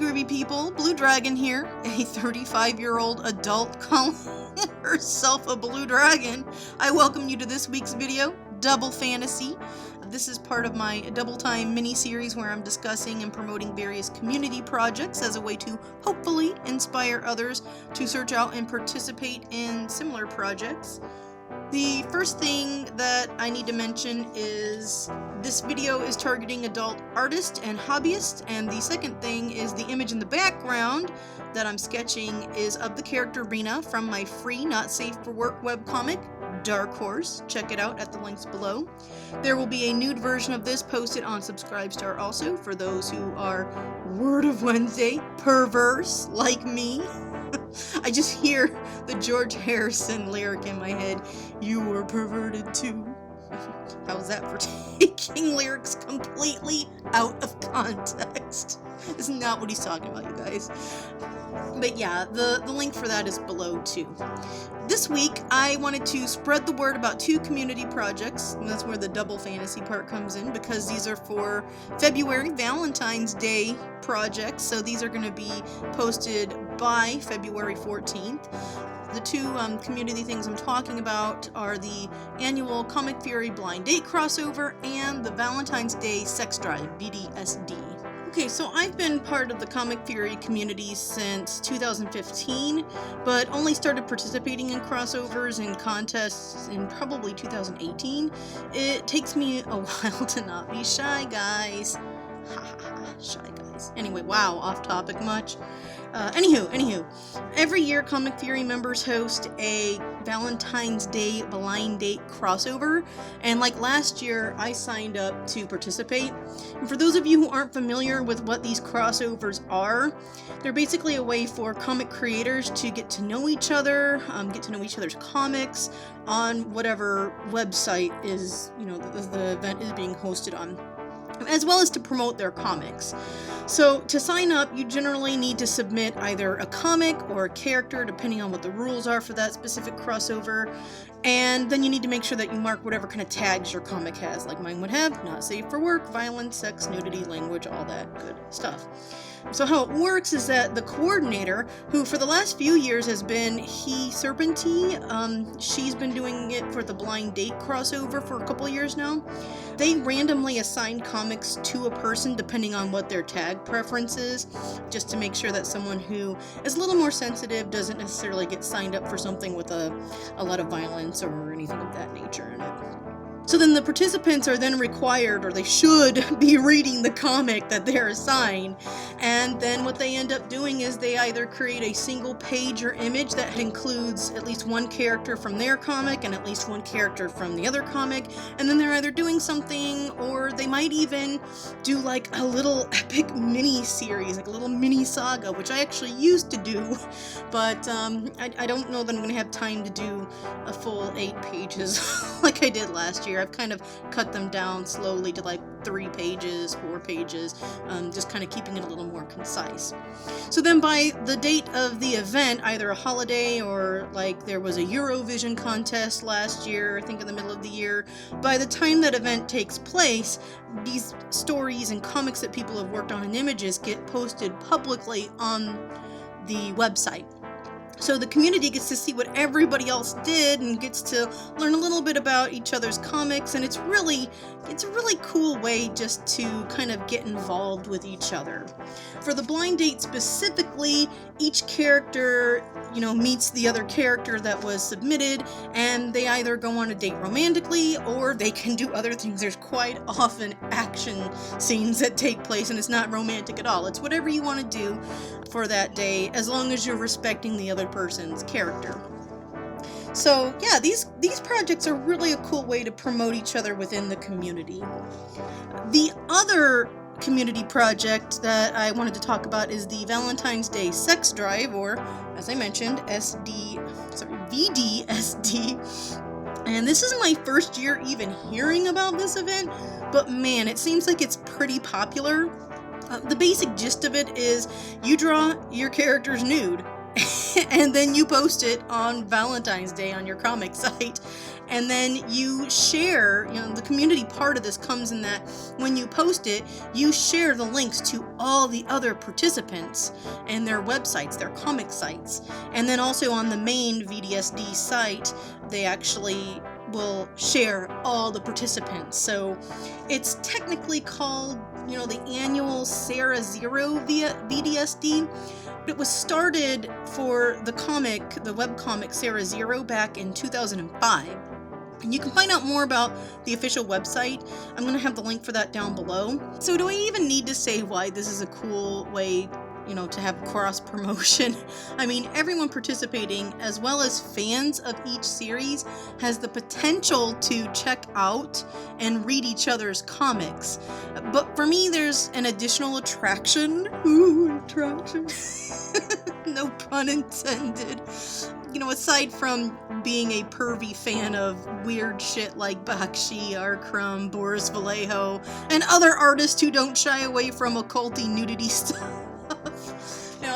groovy people, Blue Dragon here, a 35-year-old adult calling herself a blue dragon. I welcome you to this week's video, Double Fantasy. This is part of my Double Time mini-series where I'm discussing and promoting various community projects as a way to hopefully inspire others to search out and participate in similar projects. The first thing that I need to mention is this video is targeting adult artists and hobbyists, and the second thing is the image in the background that I'm sketching is of the character Rhina from my free Not Safe for Work webcomic, Dark Horse. Check it out at the links below. There will be a nude version of this posted on Subscribestar also for those who are, word of Wednesday, perverse like me. I just hear the George Harrison lyric in my head, "You were perverted too." How's that for taking lyrics completely out of context? It's not what he's talking about, you guys. But yeah, the link for that is below too. This week, I wanted to spread the word about two community projects, and that's where the double fantasy part comes in, because these are for February Valentine's Day projects, so these are going to be posted by February 14th. The two community things I'm talking about are the annual ComicFury Blinddate Crossover and the Valentine's Day Sex Drive, VDSD. Okay, so I've been part of the ComicFury community since 2015, but only started participating in crossovers and contests in probably 2018. It takes me a while to not be shy, guys. Ha ha ha, shy guys. Anyway, wow, off topic much. Anywho, every year ComicFury members host a Valentine's Day Blinddate Crossover, and like last year, I signed up to participate. And for those of you who aren't familiar with what these crossovers are, they're basically a way for comic creators to get to know each other, get to know each other's comics on whatever website is, the event is being hosted on, as well as to promote their comics. So to sign up, you generally need to submit either a comic or a character, depending on what the rules are for that specific crossover, and then you need to make sure that you mark whatever kind of tags your comic has, like mine would have: not safe for work, violence, sex, nudity, language, all that good stuff. So how it works is that the coordinator, who for the last few years has been Serpentine, she's been doing it for the Blinddate Crossover for a couple of years now. They randomly assign comics to a person depending on what their tag preference is, just to make sure that someone who is a little more sensitive doesn't necessarily get signed up for something with a lot of violence or anything of that nature in it. So then the participants are then required, or they should be reading the comic that they're assigned, and then what they end up doing is they either create a single page or image that includes at least one character from their comic and at least one character from the other comic, and then they're either doing something, or they might even do like a little epic mini-series, like a little mini-saga, which I actually used to do, but I don't know that I'm going to have time to do a full 8 pages like I did last year. I've kind of cut them down slowly to like 3 pages, 4 pages, just kind of keeping it a little more concise. So then by the date of the event, either a holiday or like there was a Eurovision contest last year, I think in the middle of the year, by the time that event takes place, these stories and comics that people have worked on in images get posted publicly on the website. So the community gets to see what everybody else did and gets to learn a little bit about each other's comics, and it's a really cool way just to kind of get involved with each other. For the Blinddate specifically, each character, meets the other character that was submitted, and they either go on a date romantically or they can do other things. There's quite often action scenes that take place, and it's not romantic at all. It's whatever you want to do for that day, as long as you're respecting the other person's character. So yeah, these projects are really a cool way to promote each other within the community. The other community project that I wanted to talk about is the Valentine's Day Sex Drive, or as I mentioned, VDSD. And this is my first year even hearing about this event, but man, it seems like it's pretty popular. The basic gist of it is you draw your character's nude and then you post it on Valentine's Day on your comic site, and then you share, the community part of this comes in that when you post it, you share the links to all the other participants and their websites, their comic sites. And then also on the main VDSD site, they actually will share all the participants. So it's technically called, the annual Sarah Zero via VDSD, but it was started for the webcomic Sarah Zero back in 2005. And you can find out more about the official website. I'm going to have the link for that down below. So do I even need to say why this is a cool way to have cross promotion? I mean, everyone participating, as well as fans of each series, has the potential to check out and read each other's comics. But for me, there's an additional attraction. Ooh, attraction. No pun intended. Aside from being a pervy fan of weird shit like Bakshi, Arkrum, Boris Vallejo, and other artists who don't shy away from occulty nudity stuff.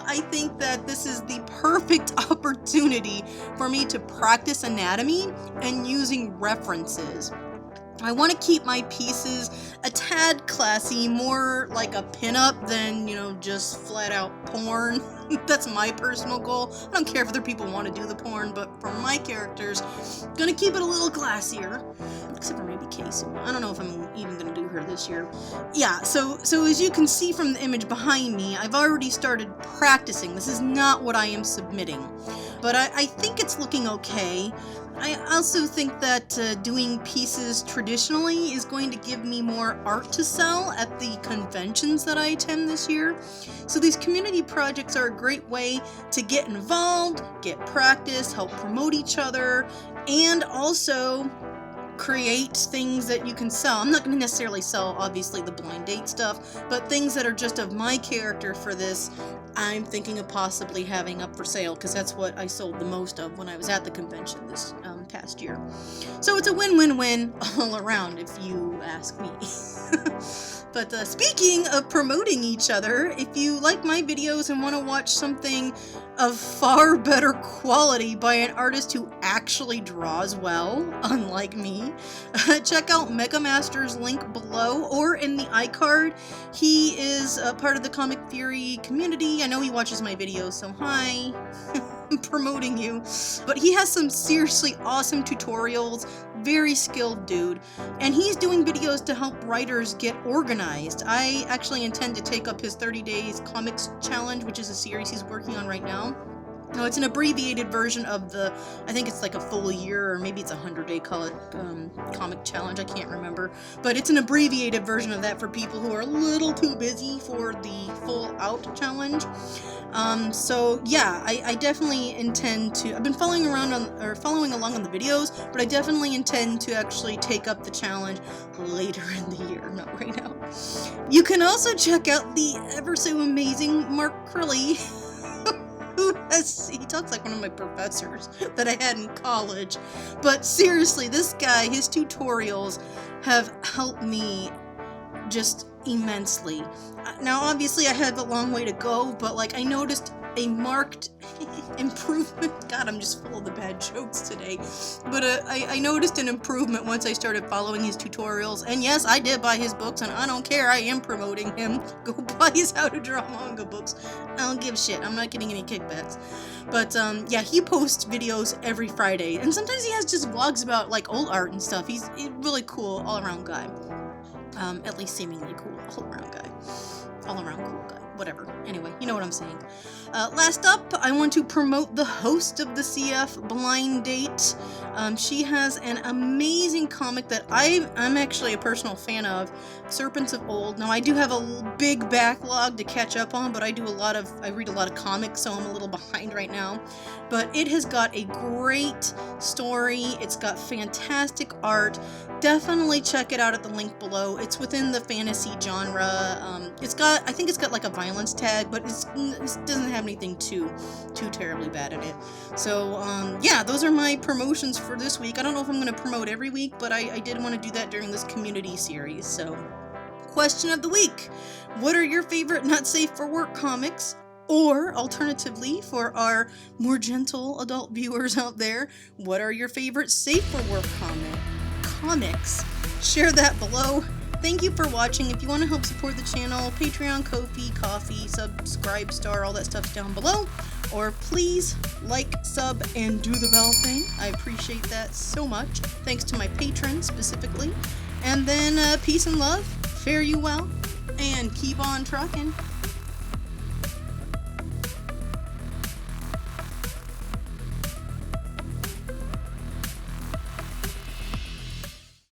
I think that this is the perfect opportunity for me to practice anatomy and using references. I want to keep my pieces a tad classy, more like a pinup than, just flat out porn. That's my personal goal. I don't care if other people want to do the porn, but for my characters, I'm gonna keep it a little classier. Except for maybe Casey. I don't know if I'm even gonna do her this year. Yeah, so as you can see from the image behind me, I've already started practicing. This is not what I am submitting, but I think it's looking okay. I also think that doing pieces traditionally is going to give me more art to sell at the conventions that I attend this year. So these community projects are a great way to get involved, get practice, help promote each other, and also create things that you can sell. I'm not going to necessarily sell, obviously, the blind date stuff, but things that are just of my character for this, I'm thinking of possibly having up for sale, because that's what I sold the most of when I was at the convention this past year. So it's a win-win-win all around, if you ask me. But speaking of promoting each other, if you like my videos and want to watch something of far better quality by an artist who actually draws well, unlike me, check out Mega Master's link below or in the iCard. He is a part of the ComicFury community. I know he watches my videos, so hi. I'm promoting you. But he has some seriously awesome tutorials, very skilled dude, and he's doing videos to help writers get organized. I actually intend to take up his 30 Days Comics Challenge, which is a series he's working on right now. No, it's an abbreviated version of I think it's like a full year, or maybe it's a 100-day comic challenge, I can't remember. But it's an abbreviated version of that for people who are a little too busy for the full out challenge. So yeah, I definitely intend to, I've been following along on the videos, but I definitely intend to actually take up the challenge later in the year, not right now. You can also check out the ever so amazing Mark Crilley, he talks like one of my professors that I had in college. But seriously, this guy, his tutorials have helped me just immensely. Now, obviously, I have a long way to go, but I noticed a marked improvement. God, I'm just full of the bad jokes today. But I noticed an improvement once I started following his tutorials. And yes, I did buy his books, and I don't care. I am promoting him. Go buy his How to Draw Manga books. I don't give a shit. I'm not getting any kickbacks. But yeah, he posts videos every Friday. And sometimes he has just vlogs about old art and stuff. He's a really cool all-around guy. At least seemingly cool all-around guy. All-around cool guy. Whatever. Anyway, you know what I'm saying. Last up, I want to promote the host of the CF, Blind Date. She has an amazing comic that I'm actually a personal fan of, Serpents of Old. Now, I do have a big backlog to catch up on, but I read a lot of comics, so I'm a little behind right now. But it has got a great story. It's got fantastic art. Definitely check it out at the link below. It's within the fantasy genre. I think it's got a violence tag, but it doesn't have anything too terribly bad in it. So yeah, those are my promotions for this week. I don't know if I'm going to promote every week, but I did want to do that during this community series. So, question of the week: what are your favorite not safe for work comics? Or, alternatively, for our more gentle adult viewers out there, what are your favorite safe for work comics? Share that below. Thank you for watching. If you want to help support the channel, Patreon, Ko-fi, Ko-fi, subscribe, star, all that stuff's down below. Or please like, sub, and do the bell thing. I appreciate that so much. Thanks to my patrons specifically. And then peace and love, fare you well, and keep on trucking.